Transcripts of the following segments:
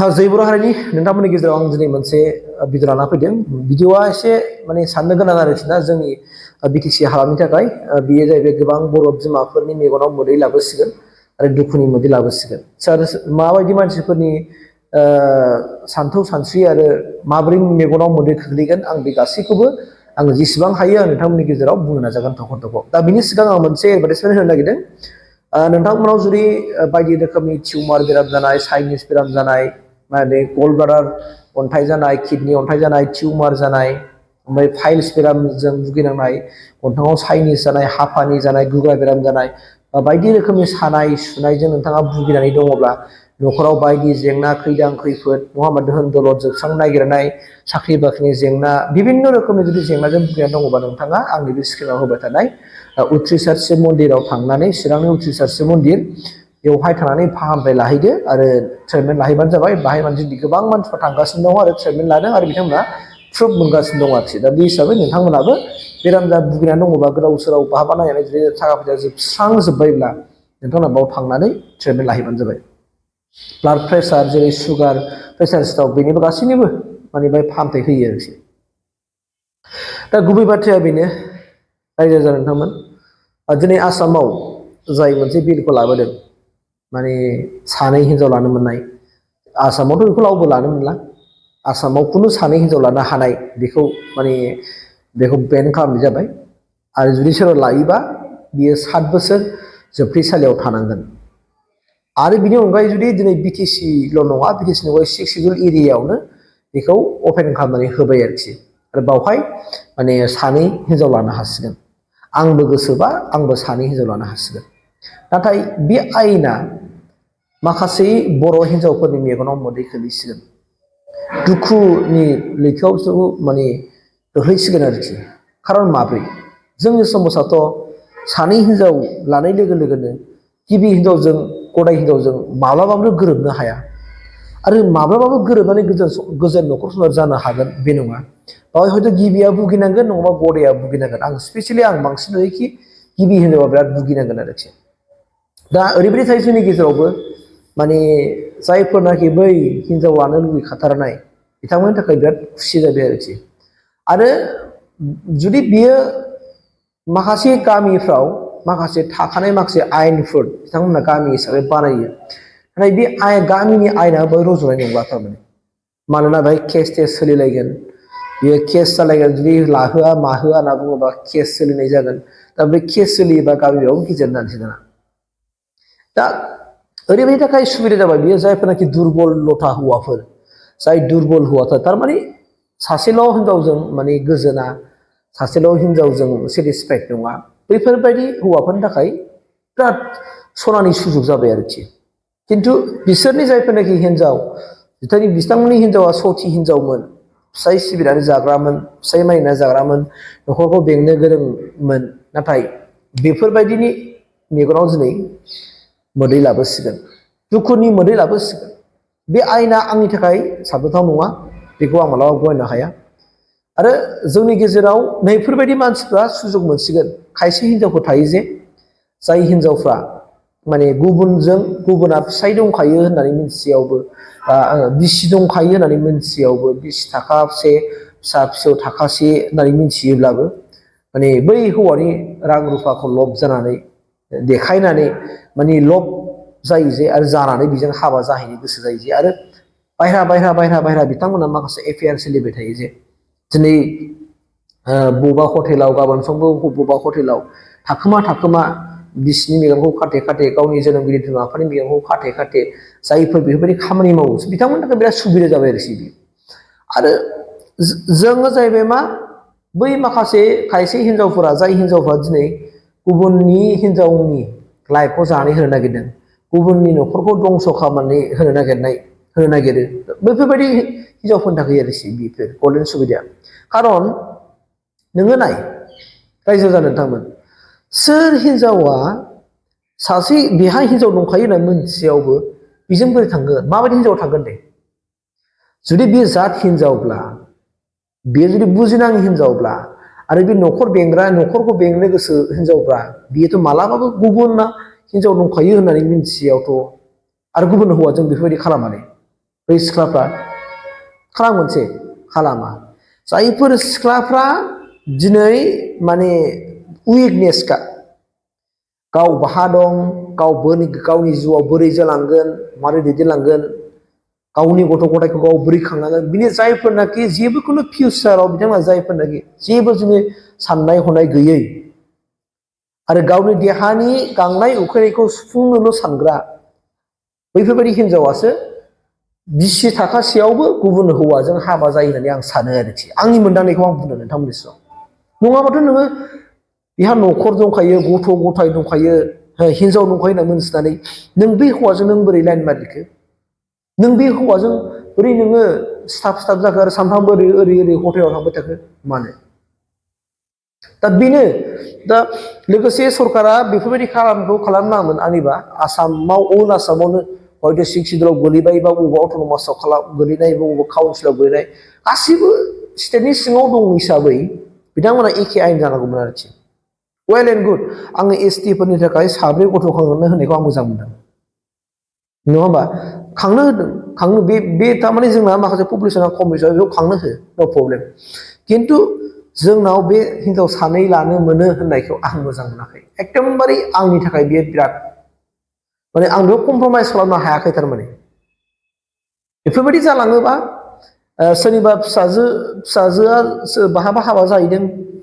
जै बर' हारिनि नोंथांमोननि गेजेराव आं दिनै मोनसे भिडिअ लाना फैदों। भिडिअआ एसे माने साननो गोनां आरोखि ना जोंनि बिटिसि हालामनि थाखाय। बेयो जाहैबाय गोबां बर' बिमाफोरनि मेगनाव मोदै लाबोसिगोन आरो दुखुनि मोदै लाबोसिगोन। माबायदि मानसिफोरनि सान्थौ सानस्रि आरो माबोरै मेगनाव मोदै खोख्लैगोन आं बे गासैखौबो आं जेसेबां हायो आं नोंथांमोननि गेजेराव बुंनो नाजागोन थख' थख'। दा बिनि सिगां आं मोनसे एडभार्टाइजमेन्ट होनो नागिरदों। नोंथांमोनाव जुदि बायदि रोखोमनि टिउमार बेराम जानाय, चाइनिस बेराम जानाय, माने गल्ड ब्लाडार अन्थाइ जानाय, किडनि अन्थाइ जानाय, टिउमार जानाय, ओमफ्राय फाइल्स बेरामजों भुगिनांनाय, गन्थंआव चाइनिस जानाय, हापानि जानाय, गुग्रा बेराम जानाय, बायदि रोखोमनि सानाय सुनायजों नोंथाङा भुगिनानै दङब्ला, न'खराव बायदि जेंना खैदां खैफोद नङा होमबा, दोहोन दौलद जोबस्रांनो नागिरनाय, साख्रि बाख्रिनि जेंना, बिभिन्न रोखोमनि जुदि जेंनाजों भुगिनानै दङबा नोंथाङा आंनि बे स्क्रिनाव होबाय थानाय उथ्रिसार शिब मन्दिराव थांनानै, चिरांनि उथ्रिसार शिब मन्दिर बेवहाय थांनानै फाहामथाय लाहैदो आरो ट्रिटमेन्ट लाहैबानो जाबाय। बाहाय गोबां मानसिफोर थांगासिनो दङ आरो ट्रिटमेन्ट लादों आरो बिथांमोना प्रुफ मोनगासिनो दं आरोखि। दा बे हिसाबै नोंथांमोनाबो बेराम भुगिनानै दङबा, गोदाव सोराव बहाबा नायनानै जुदि थाखा फैसा जोबस्रांजोब्बायब्ला नोंथांमोना बाव थांनानै ट्रिटमेन्ट लाहैबानो जाबाय। ब्लाड प्रेसार जेरै सुगार, प्रेसार स्ट्रक, बेनिबो गासैनिबो माने बेहाय फाहामथाय होयो आरोखि। दा गुबै बाथ्राया बेनो रायजो राजा नोंथांमोन, दिनै आसामाव जाय मोनसे बिलखौ लाबोदों, माने सानै हिनजाव लानो मोननाय, आसामावथ' बेखौ रावबो लानो मोनला। आसामाव खुनु सानै हिनजाव लानो हानाय बेखौ माने बेखौ बेन खालामनाय जाबाय। आरो जुदि सोरबा लायोबा बियो 7 बोसोर जोबथेसालियाव थानांगोन। आरो बिनि अनगायै जुदि दिनै बिटिसिल' नङा, बिटिसि नङा 6 सिडुल एरियायावनो बेखौ अपेन खालामनानै होबाय आरोखि। आरो बावहाय माने सानै हिनजाव लानो हासिगोन। आंबो गोसोबा आंबो सानै हिनजाव लानो हासिगोन। नाथाय बे आयेना माखासे बर' हिनजावफोरनि मेगनाव मोदै खोलैसिगोन, दुखुनि लैथोआव बिसोरखौ माने गोग्लैसिगोन आरोखि। खारन माब्रै? जोंनि समाजाथ' सानै हिनजाव लानाय लोगो लोगोनो गिबि हिनजावजों गदाय हिनजावजों माब्लाबाबो गोरोबनो हाया। आरो माब्लाबाबो गोरोबनानै गोजोन न'खर संसार जानो हागोन बे नङा। बावहाय हयथ' गिबिया भुगिनांगोन, नङाबा गदाया भुगिनांगोन। आं स्पेसियेलि आं बांसिन नुयोखि गिबि हिनजावा बिराद भुगिनांगोन आरोखि। दा ओरैबायदि थायो जोंनि गेजेरावबो, माने जायफोरनाखि बै हिनजाव लानो लुबैखाथारनाय बिथांमोननि थाखाय बिराद खुसि जाबाय आरोखि। आरो जुदि बियो माखासे गामिफ्राव माखासे थाखानाय माखासे आयेनफोर बिथांमोना गामि हिसाबै बानायो, नाथाय बे गामिनि आयेना बेवहाय रुजुनाय नंला थारमाने। मानोना बेहाय केस टेस सोलिलायगोन, बियो केस जालायगोन। जुदि लाहोआ माहोआ होनना बुङोबा केस सोलिनाय जागोन। दा बे केस सोलियोबा गामियाव गिदिर जानोसै दाना। दा ओरैबायदि थाखाय सुबिदा जाबाय बियो, जायफोरनाखि दुरबल लथा हौवाफोर, जाय दुरबल हौवाफोर थारमाने सासेल' हिनजावजों माने गोजोना, सासेल' हिनजावजों सेटिसफाइड नङा, बैफोरबायदि हौवाफोरनि थाखाय बिराद सनानि सुजुग जाबाय आरोखि। खिन्थु बिसोरनि जायफोरनाखि हिनजाव, बिथांमोननि हिनजावा सथि हिनजावमोन, फिसाय सिबिनानै जाग्रामोन, फिसाय मानिनानै जाग्रामोन, न'खरखौ बेंनो गोरोंमोन, नाथाय बेफोरबायदिनि मेगनाव दिनै मोदै लाबोसिगोन, दुखुनि मोदै लाबोसिगोन। बे आयेना आंनि थाखाय साबजाथाव नङा, बेखौ आं मालाबा गनायनो हाया। आरो जोंनि गेजेराव नैफोरबायदि मानसिफ्रा सुजुग मोनसिगोन। खायसे हिनजावफोर थायो जे, जाय हिनजावफ्रा माने गुबुना फिसाय दंखायो होननानै मिथिसेयावबो, बिसि दंखायो होननानै मिथिसेयावबो, बिसि थाखासे फिसा फिसौ थाखासे होननानै मिथियोब्लाबो, माने बै हौवानि रां रुफाखौ लब जानानै देखायनानै माने लब जायो जे, आरो जानानै बेजों हाबा जाहैनो गोसो जायो जे, आरो बायह्रा बिथांमोना माखासे एफेयार सोलिबाय थायो जे। दिनै बबेबा हटेलाव, गाबोन समफोर बबेबा हटेलाव थाखोमा बिसिनि मेगनखौ खाथे खाथे, गावनि जोनोमगिरि बिमा बिफानि मेगनखौ खाथे खाथे जायफोर बेफोरबायदि खामानि मावो, बिथांमोननि थाखाय बिराद सुबिदा जाबाय आरोखि बेयो। आरो जोङो जाहैबाय मा, बै माखासे खायसे हिनजावफोरा, जाय हिनजावफ्रा दिनै गुबुननि हिनजावनि लाइफखौ जानानै होनो नागिरदों, गुबुननि न'खरखौ दंस' खालामनानै होनो नागिरो, बैफोरबायदि हिनजावफोरनि थाखाय आरोखि बेफोर गल्डेन सुबिदाया। खारन नोङो नाय रायजो जानो नोंथांमोन, सोर हिनजावा सासे बेहा हिनजाव दंखायो होनना मिथिसेयावबो बेजों बोरै थांगोन? माबायदि हिनजाव थांगोन दे? जुदि बे जात हिनजावब्ला, बेयो जुदि बुजिनाङि हिनजावब्ला, आरो बे न'खर बेंग्रा, न'खरखौ बेंनो गोसो हिनजावब्ला, बेयोथ' मालाबाबो गुबुना हिनजाव दंखायो होननानै मिथिसेयावथ' आरो गुबुन हौवाजों बेफोरबायदि खालामानो, बै सिख्लाफ्रा खालामोनसे खालामा जायफोर सिख्लाफ्रा दिनै माने उइकनेसखा गाव बाहा दं गावनि जिउआव बोरै जालांगोन मारै दैदेनलांगोन गावनि गथ' गथायखौ गाव बोरै खांनांगोन बिनि जायफोरनाखि जेबोखौनो फिउचाराव बिथांमोना जायफोरनाखि जेबो जोंनि साननाय हनाय गैयै आरो गावनि देहानि गांनाय उखैनायखौ सुफुंनोल' सानग्रा बैफोरबायदि हिनजावासो बिसि थाखासेयावबो गुबुन हौवाजों हाबा जायो होननानै आं सानो आरोखि आंनि मोनदांनायखौ आं बुंदों नोंथांमोननि सिगाङाव नङाबाथ' नोङो बेहा न'खर दंखायो गथ' गथाय दंखायो हिनजाव दंखायो होनना मोनथिनानै नों बे हौवाजों नों बोरै लाइन मारिखो नों बे हौवाजों बोरै नोङो सिथाब जाखो आरो सानफ्रामबो ओरै हटेलाव थांबाय थाखो मानो दा बेनो दा लोगोसे सरकारा बेफोरबायदि खालामखौ खालामनाङामोन आंनिबा आसामाव आसामावनो हयथ' 6 सिडुलाव गोलैबाय बा बबेबा अट'नमासाव गोलैनाय बा बबेबा काउन्सिलाव गोलैनाय गासिबो स्टेटनि सिङाव दं हिसाबै बिथांमोना एखे आयेन जानांगौमोन आरोखि वेल एन्ड गुड आङो एसटि फोरनि थाखाय 3 गथ' खांनो होनायखौ आं मोजां मोनदों नङा होमबा खांनो होदों खांनो बे थारमाने जोंना माखासे पपुलेसना खम हिसाबै बेयाव खांनो हो नो प्रब्लेम खिन्थु जोंनाव बे हिनजाव 2 लानो मोनो होननायखौ आं मोजां मोनाखै एकदमबारे आंनि थाखाय बेयो बिराद माने आं बेयाव कमप्रमाइस खालामनो हायाखै थारमाने बेफोरबायदि जालाङोबा सोरनिबा फिसाजोआ बहाबा हाबा जाहैदों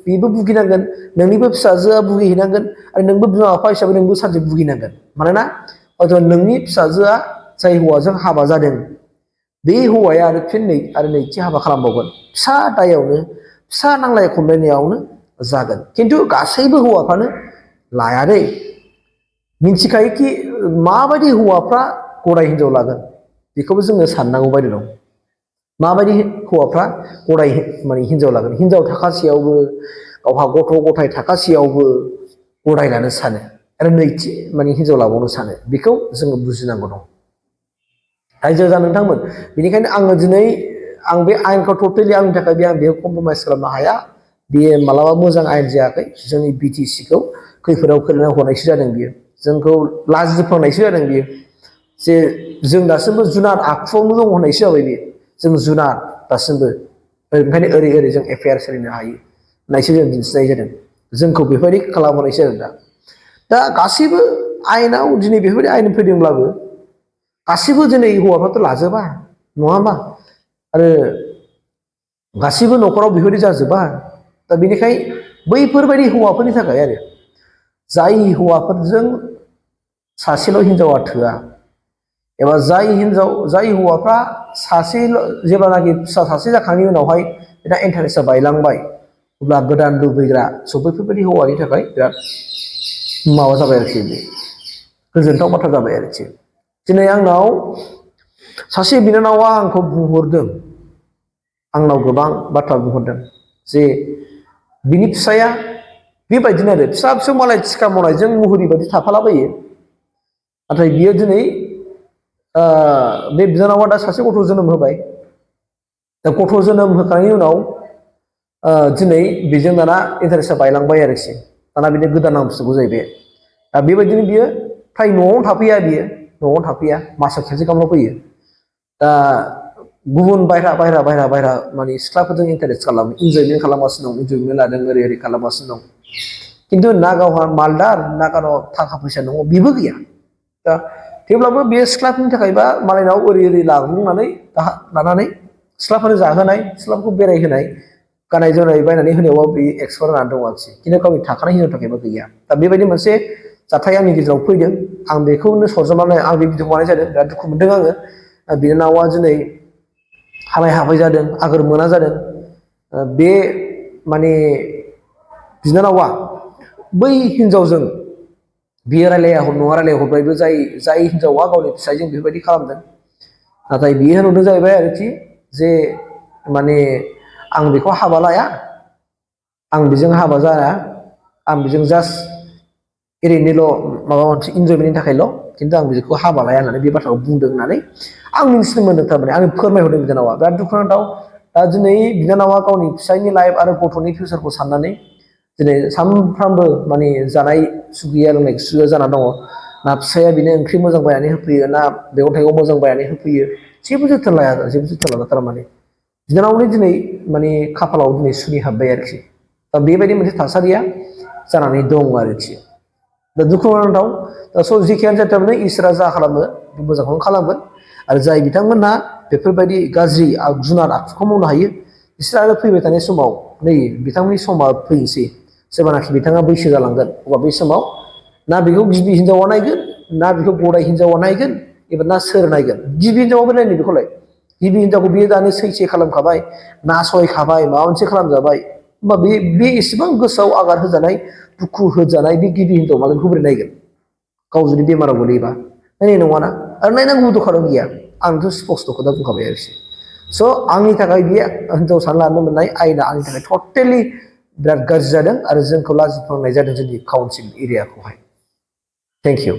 बेबो भुगिनांगोन नोंनिबो फिसाजोआ भुगिहैनांगोन आरो नोंबो बिमा बिफा हिसाबै नोंबो सानसे भुगिनांगोन मानोना हयथ' नोंनि फिसाजोआ जाय हौवाजों हाबा जादों बे हौवाया आरो फिन नैथि हाबा खालामबावगोन फिसा दायावनो फिसा नांलाय खमलायनायावनो जागोन खिन्थु गासैबो हौवाफ्रानो लाया दै मिथिखायोखि माबायदि हौवाफ्रा गदाय हिनजाव लागोन बेखौबो जोङो साननांगौ बायदि दं माबायदि हौवाफ्रा गदाय माने हिनजाव लागोन हिनजाव थाखासेयावबो गावहा गथ' गथाय थाखासेयावबो गदाय लानो सानो आरो नैथि माने हिनजाव लाबावनो सानो बेखौ जोङो बुजिनांगौ दं रायजो जा नोंथांमोन बेनिखायनो आङो दिनै आं बे आयेनखौ टटेलि आंनि थाखाय आं बेयाव कमप्रमाइस खालामनो हाया बेयो मालाबा मोजां आयेन जायाखै जोंनि बिटिसिखौ खैफोदाव खोलैना हरनायसो जादों बियो जोंखौ लाजिफोनायसो जादों बियो जे जों दासिमबो जुनार आखुआवनो दं होननायसो जाबाय बियो जों जुनार दासिमबो ओंखायनो ओरै जों एफआइआर सोलिनो हायो होननायसो जों दिन्थिनाय जादों जोंखौ बेफोरबायदि खालामहरनायसो जादों दा गासैबो आयेनाव दिनै बेफोरबायदि आयेन फैदोंब्लाबो गासैबो दिनै हौवाफ्राथ' लाजोबा नङा होमबा आरो गासैबो न'खराव बेफोरबायदि जाजोबा दा बेनिखायनो बैफोरबायदि हौवाफोरनि थाखाय आरो जाय हौवाफोरजों सासेल' हिनजावा थोआ एबा जाय हौवाफ्रा सासेल' जेब्लानाखि फिसा सासे जाखांनायनि उनावहाय बिना इन्टारेस्टआ बायलांबाय अब्ला गोदान लुबैग्रा बैफोरबायदि हौवानि थाखाय बिराद माबा जाबाय आरोखि बे गोजोनथाव बाथ्रा जाबाय आरोखि दिनै आंनाव सासे बिनानावा आंखौ बुंहरदों आंनाव गोबां बाथ्रा बुंहरदों जे बिनि फिसाया बेबायदिनो आरो फिसा मालाय थिखा मावनायजों मुहुरि बायदि थाफालाबायो नाथाय बियो दिनै बे बिनानावा दा सासे गथ' जोनोम होबाय दा गथ' जोनोम होखांनायनि उनाव दिनै बेजों दाना इन्टारेस्टआ बायलांबाय आरोखि दाना बिनो गोदान नांसिगौ जाहैबाय दा बेबायदिनो बियो फ्राय न'आवनो थाफैया मासाव खेबसे गाहामल' फैयो दा गुबुन बायह्रा माने सिख्लाफोरजों इन्टारेस्ट खालामो इन्जयमेन्ट खालामगासिनो दं इन्जयमेन्ट लादों ओरै खालामगासिनो दं खिन्थु ना गावहा मालदार ना गावनाव थाखा फैसा दङ बेबो गैया दा थेवब्लाबो बे सिख्लाफोरनि थाखायबा मालायनाव ओरै लानानै सिख्लाफोरनो जाहोनाय सिख्लाफोरखौ बेरायहोनाय गाननाय जोमनाय बायनानै होनायावबो बे एक्सपार्ट जानानै दं आरोखि खिन्थु गावनि थाखानाय हिनजावनि थाखायबो गैया दा बेबायदि मोनसे जाथाय आंनि गेजेराव फैदों आं बेखौनो सरजाबनानै आं बे भिडिअखौ बानायनाय जादों बिराद दुखु मोनदों आङो बिनानावा दिनै हालाय हाफाय जादों आगोर मोना जादों बे माने बिनानावा बै हिनजावजों बियो रायलायहरबायबो जाय हिनजावा गावनि फिसायजों बेफोरबायदि खालामदों नाथाय बियो नुदों जाहैबाय आरोखि जे माने आं बेखौ हाबा लाया आं बेजों हाबा जाया आं बेजों जास्ट ओरैनोल' माबा मोनसे इन्जयमेन्टनि थाखायल' खिन्थु आं बेखौ हाबा लाया होननानै बे बाथ्राखौ बुंदों होननानै आं मिथिनो मोनदों थारमाने आं फोरमायहरदों बिनानावा बिराद दुखुनांथाव दा दिनै बिनानावा गावनि फिसायनि लाइफ आरो गथ'नि फिउचारखौ साननानै दिनै सानफ्रामबो माने जानाय सुख गैया लोंनाय सुख गैया जाना दङ ना फिसाया बेनो ओंख्रि मोजां बायनानै होफैयो ना मैगं थाइगं मोजां बायनानै होफैयो जेबो जोथोन लाया जेबो जोथोन लाला थारमाने बिनानावनि दिनै माने खाफालाव दिनै सुनि हाबबाय आरोखि दा बेबायदि मोनसे थासारिया जानानै दं आरोखि दा दुखु नांथाव दा स' जेखियानो जाथों माने इसोरा जा खालामो बे मोजांखौनो खालामगोन आरो जाय बिथांमोनहा बेफोरबायदि गाज्रि जुनार आखुखौ मावनो हायो बिसोर आरो फैबाय थानाय समाव नै बिथांमोननि समा फैनोसै जेब्लानाखि बिथाङा बैसो जालांगोन अब्ला बै समाव ना बेखौ गिबि हिनजावा नायगोन ना बेखौ गदाय हिनजावा नायगोन एबा ना सोर नायगोन गिबि हिनजावाबो नायनो बेखौलाय गिबि हिनजावखौ बियो दानो सैसे खालामखाबाय नासयखाबाय माबा मोनसे खालामजाबाय होमबा बे एसेबां गोसोआव आघात होजानाय दुखु होजानाय बे गिबि हिनजाव मालायखौ बोरै नायगोन गाव जुदि बेमाराव गोलैयोबा नायनाय नङाना आरो नायनांगौ दरखार गैया आंथ' स्पस्त' खोथा बुंखाबाय आरोखि स' आंनि थाखाय बे हिनजावसा लानो मोननाय आयेना आंनि थाखाय टटेलि बिराद गाज्रि जादों आरो जोंखौ लाजि फोनांनाय जादों जोंनि काउन्सिल एरियाखौहाय थेंक इउ